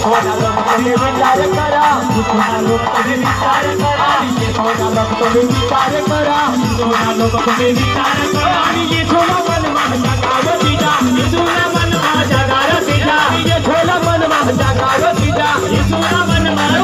थोड़ा लोग तुम्हें विचार करा, थोड़ा लोग तुम्हें विचार करा, ये थोड़ा लोग तुम्हें विचार करा, थोड़ा लोग तुम्हें विचार करा, ये थोड़ा मन माह जागाव सीधा, ये थोड़ा मन माह जागाव सीधा, ये थोड़ा मन माह जागाव सीधा, ये थोड़ा मन माह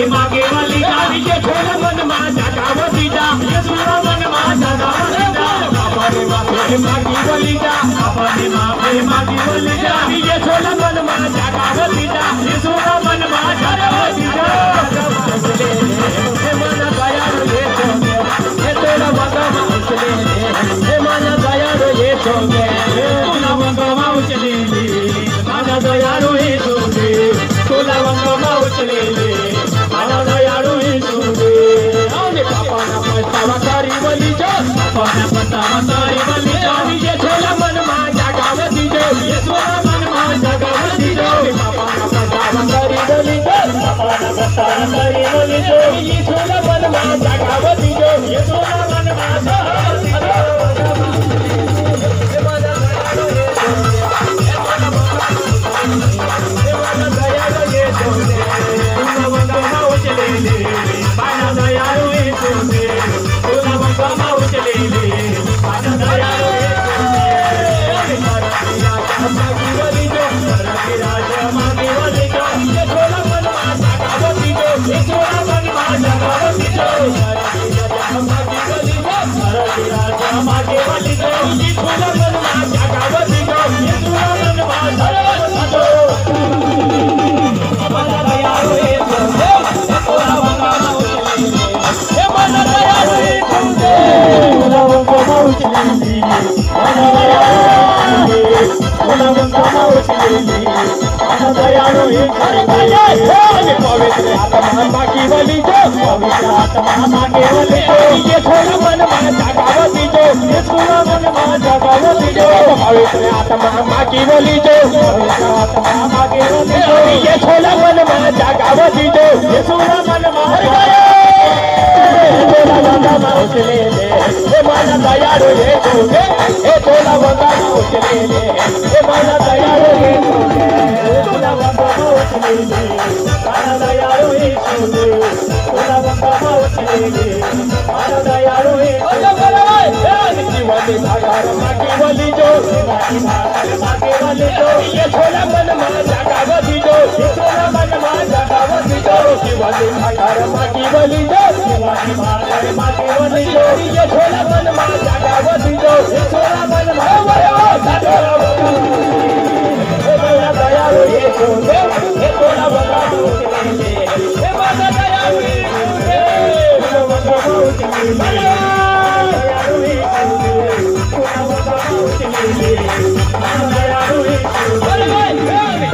मागे वाली गाड़ी के थोड़ा मन मां जागाव सीधा, ये थोड़ा मन मां जागाव सीधा, बाबा रे मागे मागी वाली जा, बाबा रे मागे मागी वाली जा, ये थोड़ा मन मां जागाव सीधा, ये थोड़ा मन मां जागाव सीधा, हे मन दया रे सोगे, हे थोड़ा मंगवा उछले ले, हे मन दया रे सोगे, थोड़ा मंगवा उछले ले, मन दया रे सोगे, थोड़ा मंगवा उछले ले, पतावारी वाली जो, पतावारी वाली जो, ये थोड़ा मन मां जागाव दीजो, ये थोड़ा मन मां जागाव दीजो, पापा ना पतावारी वाली जो, पापा ना पतावारी वाली जो, ये थोड़ा मन मां जागाव दीजो, ये थोड़ा मन मां जागाव दीजो, हे मन दया रे सोने, तुम वंदना उचले ले, बाना दया रे सोने, पवित्र आत्मा मागी वाली जो, पवित्र आत्मा मागे वाली जो, ये थोड़ा मन मां जागाव दीजो, ये थोड़ा मन मां जागाव दीजो, पवित्र आत्मा मागी वाली जो, पवित्र आत्मा मागे वाली जो, ये थोड़ा मन मां जागाव दीजो, ये थोड़ा मन मां उचले ले, हे मन दयालु हे सोगे, हे थोड़ा वंदा उचले ले, हे मन दयालु हे सोगे, थोड़ा वंदा उचले ले, मन दयालु हे सोगे, थोड़ा वंदा उचले ले, मन दयालु हे सोगे, जीवन भागार मागी वाली जो, मागे वाली जो, ये थोड़ा मन मां जागाव दीजो, ये थोड़ा मन मां जागाव दीजो, जीवन भागार मागी वाली जो, मागे वाली जो, ये थोड़ा मन मां जागाव दीजो, ये थोड़ा मन मां जागाव दयालु ये सोगे, ये थोड़ा वंदा उचले ले, हे मन दयालु ये सोगे, थोड़ा वंदा उचले ले, दयालु ये सोगे, थोड़ा वंदा उचले ले, मन दयालु ये सोगे,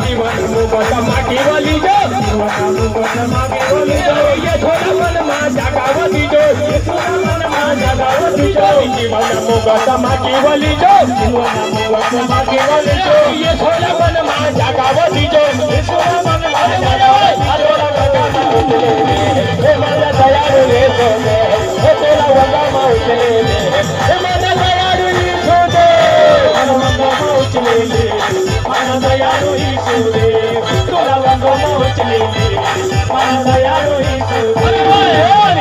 जीवन मुक्त मागी वाली जो, जीवन मुक्त मागी वाली जो, ये थोड़ा मन मां जागाव दीजो, ये थोड़ा मन मां जागाव दीजो, जीवन मुक्त मागी वाली जो, जीवन मुक्त मागी वाली जो, ये थोड़ा मन मां जागाव दीजो, ये थोड़ा मन मां जागाव दीजो, हे मन दयालु हे सोगे, हे थोड़ा वंदा उचले ले, हे मन दयालु हे सोगे, मन वंदा उचले ले, मन दयालु हे सोगे, थोड़ा वंदा उचले ले, मन दयालु हे सोगे,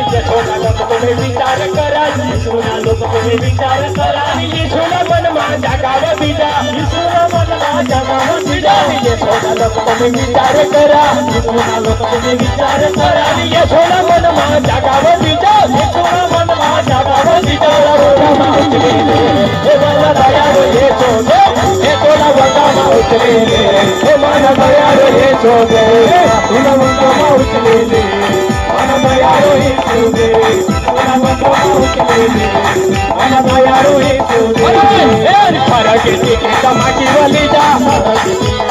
ये थोड़ा लोग तुम्हें विचार करा, ये थोड़ा लोग तुम्हें विचार करा, ये थोड़ा मन मां जागाव दीजा, ये थोड़ा मन मां जागाव दीजा, ये थोड़ा लोग तुम्हें विचार करा, ये थोड़ा लोग तुम्हें विचार करा, ये थोड़ा मन मां जागाव दीजा, ये थोड़ा मन मां जागाव दीजा, उचले ले, हे मन दयालु हे सोगे, हे थोड़ा वंदा उचले ले, हे मन दयालु हे सोगे, थोड़ा वंदा उचले ले, मन दयालु हे सोगे, थोड़ा वंदा उचले ले, मन दयालु हे सोगे, फरक के तमाकी वाली जा,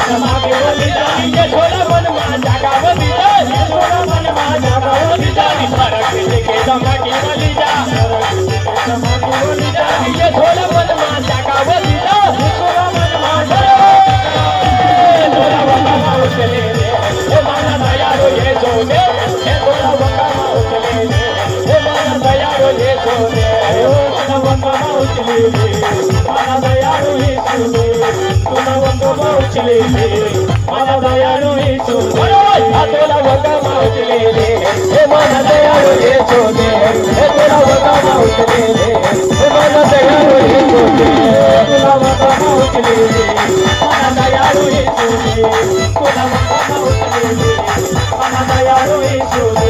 तमाकी वाली जा, ये थोड़ा मन मां जागाव दीजा, ये थोड़ा मन मां जागाव दीजा, फरक के तमाकी वाली जा, तमाकी वाली जा, ये थोड़ा वंदना उचलेले मला दयाळू येशूने तुला वंदना उचलेले मला दयाळू येशूने तुला वंदना उचलेले हे मला दयाळू येशूने हे तुला वंदना उचलेले हे मला दयाळू येशूने तुला वंदना उचलेले मला दयाळू येशूने तुला वंदना उचलेले मला दयाळू येशूने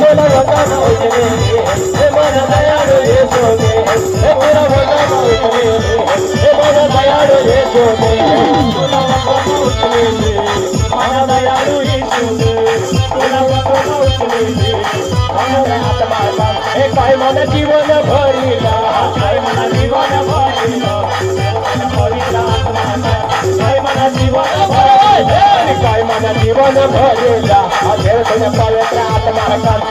तुला वंदना उचलेले हे मला दयाळू येशूने हे तुला वंदना उचलेले हे मला दयाळू येशूने तुला वंदना उचलेले मला दयाळू येशूने तुला वंदना उचलेले मला आत्मा हे काय मला जीवन भरिला काय मला जीवन भरिला पवित्र आत्मा काय मला जीवन भरिला काय मला जीवन भरिला देव तुझ्या पवित्र आत्मा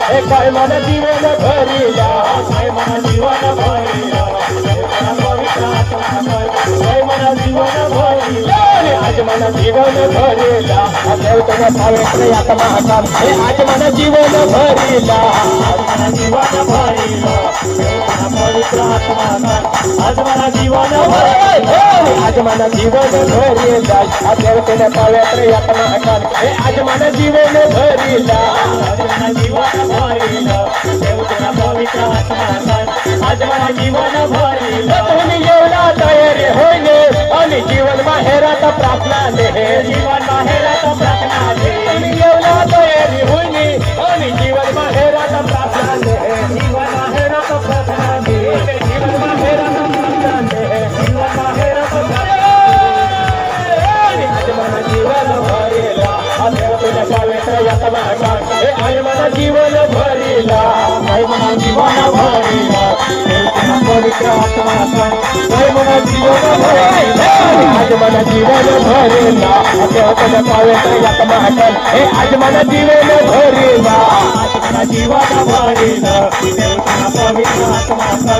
हे काय मला जीवन भरिला काय मला जीवन भरिला पवित्र आत्मा काय मला जीवन भरिला आज मला जीवन भरिला देव तुझ्या पवित्र आत्मा हे आज मला जीवन भरिला आज मला जीवन भरिला पवित्र आत्मा आज मला जीवन भरिला आज मला जीवन भरिला देव तुझ्या पवित्र आत्मा हे आज मला जीवन भरिला आज मला जीवन भरिला देव तुझ्या पवित्र आत्मा आज मला जीवन भरिला तुम्ही येऊला तयारी होईने आणि जीवन माहेरात प्रार्थना दे जीवन माहेरात प्रार्थना दे तुम्ही येऊला तयारी होईने आणि जीवन माहेरात प्रार्थना दे जीवन माहेरात प्रार्थना दे जीवन माहेरात प्रार्थना दे जीवन माहेरात प्रार्थना आज मला जीवन भरिला देव तुझ्या पवित्र आत्मा हे आज मला जीवन भरिला काय मला जीवन भरिला देव तुझ्या पवित्र आत्मा काय मला जीवन भरिला आज मला जीवन भरिला देव तुझ्या पवित्र आत्मा हे आज मला जीवन भरिला आज मला जीवन भरिला देव तुझ्या पवित्र आत्मा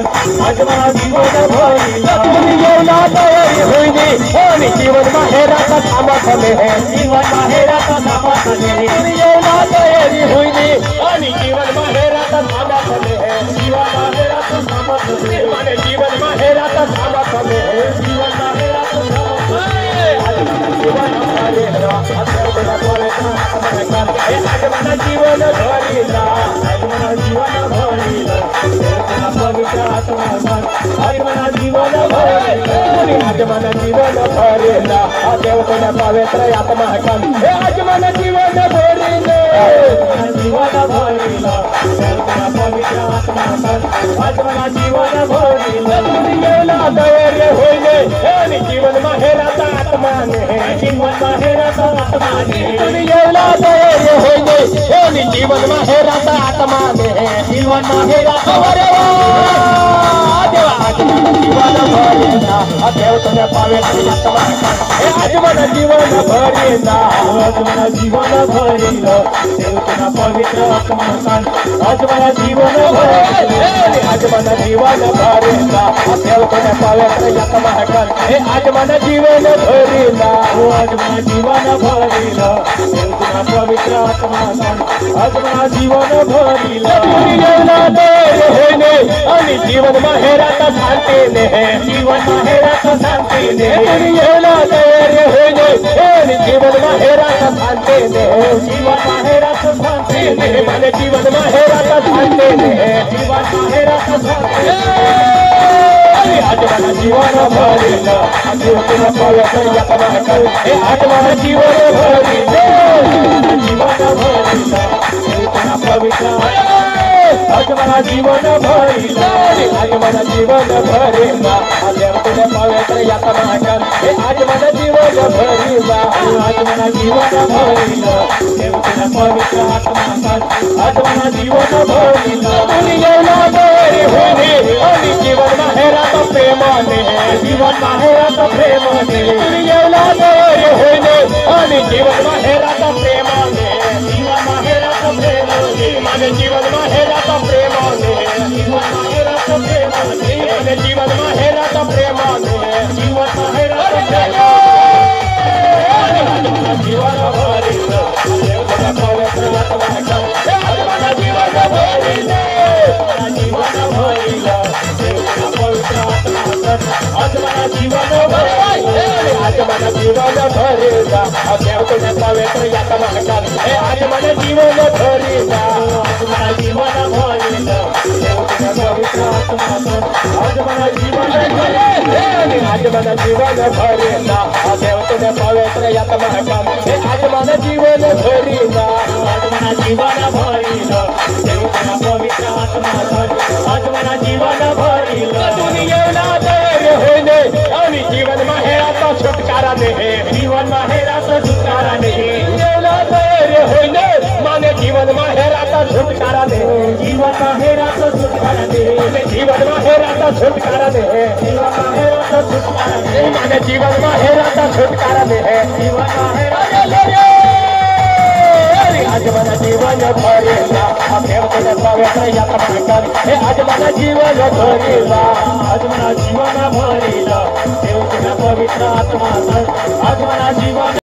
आज मला जीवन भरिला तुम्ही येऊला तयारी होईने आणि जीवन माहेरात थांबत हे जीवन माहेरात थांबत तुम्ही येऊला तयारी होईने आणि जीवन माहेरात थांबत हे जीवन माहेरात थांबत माझे जीवन माहेरात थांबत हे जीवन माहेरात थांबत जीवन भरिला आज मला जीवन भरिला आज मला जीवन भरिला पवित्र आत्मा आज मला जीवन भरिला आज मला जीवन भरिला देव तुझ्या पवित्र आत्मा हे आज मला जीवन भरिले जीवन भरिला देव तुझ्या पवित्र आत्मा आज मला जीवन भरिला तुम्ही गेला धैर्य होईले आणि जीवन माहेराचा आत्माने जीवन माहेराचा आत्माने तुम्ही गेला धैर्य होईले आणि जीवन माहेराचा आत्माने जीवन माहेराचा देवा आज मला जीवन भरिला देव तुझ्या पवित्र आत्मा हे आज मला जीवन भरिला आज मला जीवन भरिला देव तुझ्या पवित्र आत्मा आज मला जीवन भरिला आज मला जीवन भरिला देव तुझ्या पवित्र आत्मा हे आज मला जीवन भरिला आज मला जीवन भरिला देव तुझ्या पवित्र आत्मा आज मला जीवन भरिला तुम्ही येऊला धैर्य होईने आणि जीवन माहेरात शांतीने जीवन माहेरात शांतीने तुम्ही येऊला धैर्य होईने आणि जीवन माहेरात शांतीने जीवन माहेरात शांतीने माझे जीवन माहेरात शांतीने जीवन माहेरात शांतीने आज मला जीवन भरिला देव तुझ्या पवित्र आत्मा हे आज मला जीवन भरिले जीवन भरिला देव तुझ्या पवित्र आज मला जीवन भरिला आज मला जीवन भरिला देव तुझ्या पवित्र आत्मा हे आज मला जीवन भरिला आज मला जीवन भरिला देव तुझ्या पवित्र आत्मा आज मला जीवन भरिला तुम्ही येऊला तयारी होईने आणि जीवन माहेरात प्रेमाने जीवन माहेरात प्रेमाने तुम्ही येऊला तयारी होईने आणि जीवन माहेरात प्रेमाने जीवन माहेरात प्रेमाने माझे जीवन माहेरात प्रेमाने जीवन माहेरात प्रेमाने माझे जीवन माहेरात प्रेमाने जीवन माहेरात प्रेमाने जीवन भरिला देव तुझ्या पवित्र आत्मा आज मला जीवन भरिले जीवन भरिला देव तुझ्या पवित्र आत्मना जीवन आत्मना जीवन भरेगा देवतुने पवित्र यातमहकान हे आत्मना जीवन भरेगा आत्मना जीवन भरेगा देवतुने पवित्र आत्महकान आत्मना जीवन आत्मना जीवन भरेगा देवतुने पवित्र यातमहकान हे आत्मना जीवन भरेगा आत्मना जीवन भरेगा देवतुने पवित्र आत्महकान आत्मना जीवन भरेगा दुनियाला होने आणि जीवन में हेराचा छुटकारा नहीं जीवन में हेराचा छुटकारा नहीं होने माने जीवन में हेराचा छुटकारा नहीं जीवन में हेराचा छुटकारा नहीं जीवन में हेराचा छुटकारा नहीं जीवन में हेराचा छुटकारा नहीं माने जीवन में हेराचा छुटकारा नहीं जीवन में हेराचा आज मन जीवन भरेगा देवतुने पवित्र यातमहकान हे आज मन जीवन भरेगा आज मन जीवन भरेगा देवतुने पवित्र आत्मा आज मन जीवन